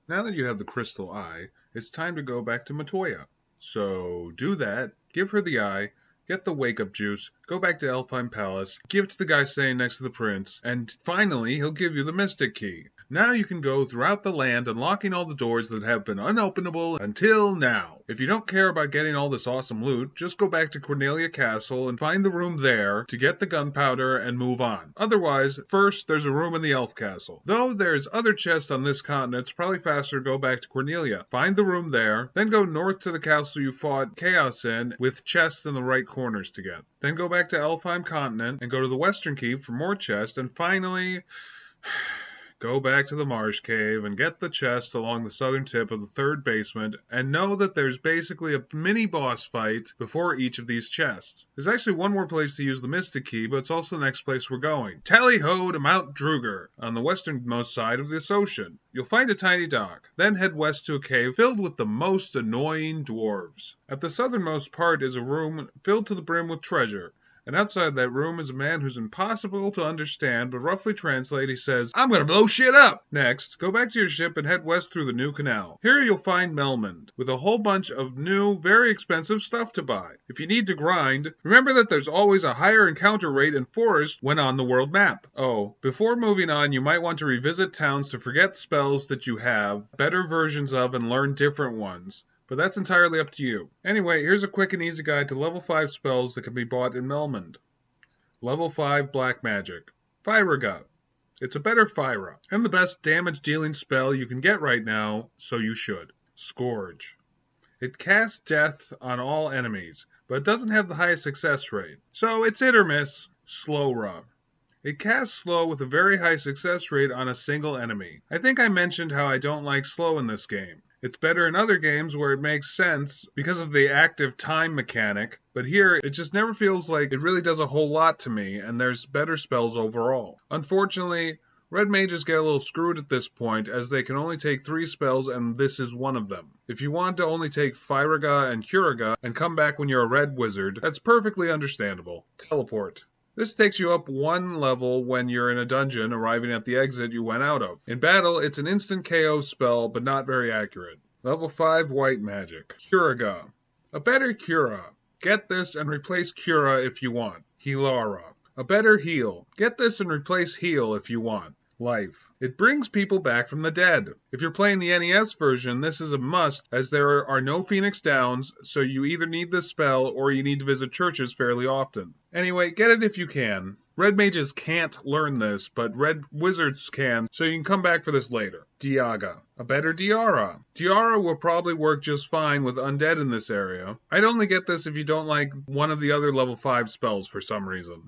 Now that you have the crystal eye, it's time to go back to Matoya. So do that, give her the eye, get the wake-up juice, go back to Elfheim Palace, give it to the guy staying next to the prince, and finally he'll give you the Mystic Key. Now you can go throughout the land unlocking all the doors that have been unopenable until now. If you don't care about getting all this awesome loot, just go back to Cornelia Castle and find the room there to get the gunpowder and move on. Otherwise, first there's a room in the Elf Castle. Though there's other chests on this continent, it's probably faster to go back to Cornelia. Find the room there, then go north to the castle you fought Chaos in with chests in the right corners to get. Then go back to Elfheim Continent and go to the Western Keep for more chests, and finally go back to the Marsh Cave and get the chest along the southern tip of the third basement, and know that there's basically a mini boss fight before each of these chests. There's actually one more place to use the Mystic Key, but it's also the next place we're going. Tally-ho to Mount Druger, on the westernmost side of this ocean. You'll find a tiny dock, then head west to a cave filled with the most annoying dwarves. At the southernmost part is a room filled to the brim with treasure. And outside that room is a man who's impossible to understand, but roughly translate, he says, "I'm gonna blow shit up!" Next, go back to your ship and head west through the new canal. Here you'll find Melmond, with a whole bunch of new, very expensive stuff to buy. If you need to grind, remember that there's always a higher encounter rate in Forest when on the world map. Oh, before moving on, you might want to revisit towns to forget spells that you have, better versions of, and learn different ones. But that's entirely up to you. Anyway, here's a quick and easy guide to level 5 spells that can be bought in Melmond. Level 5 Black Magic. Fyraga. It's a better Fyra, and the best damage dealing spell you can get right now, so you should. Scourge. It casts death on all enemies, but it doesn't have the highest success rate, so it's hit or miss. Slowra. It casts slow with a very high success rate on a single enemy. I think I mentioned how I don't like slow in this game. It's better in other games where it makes sense because of the active time mechanic, but here it just never feels like it really does a whole lot to me, and there's better spells overall. Unfortunately, red mages get a little screwed at this point, as they can only take 3 spells, and this is one of them. If you want to only take Fyraga and Curaga and come back when you're a red wizard, that's perfectly understandable. Teleport. This takes you up 1 level when you're in a dungeon, arriving at the exit you went out of. In battle, it's an instant KO spell, but not very accurate. Level 5 White Magic. Curaga. A better Cura. Get this and replace Cura if you want. Healara. A better Heal. Get this and replace Heal if you want. Life. It brings people back from the dead. If you're playing the NES version, this is a must, as there are no Phoenix Downs, so you either need this spell or you need to visit churches fairly often. Anyway, get it if you can. Red mages can't learn this, but red wizards can, so you can come back for this later. Diaga. A better Diara. Diara will probably work just fine with undead in this area. I'd only get this if you don't like one of the other level 5 spells for some reason.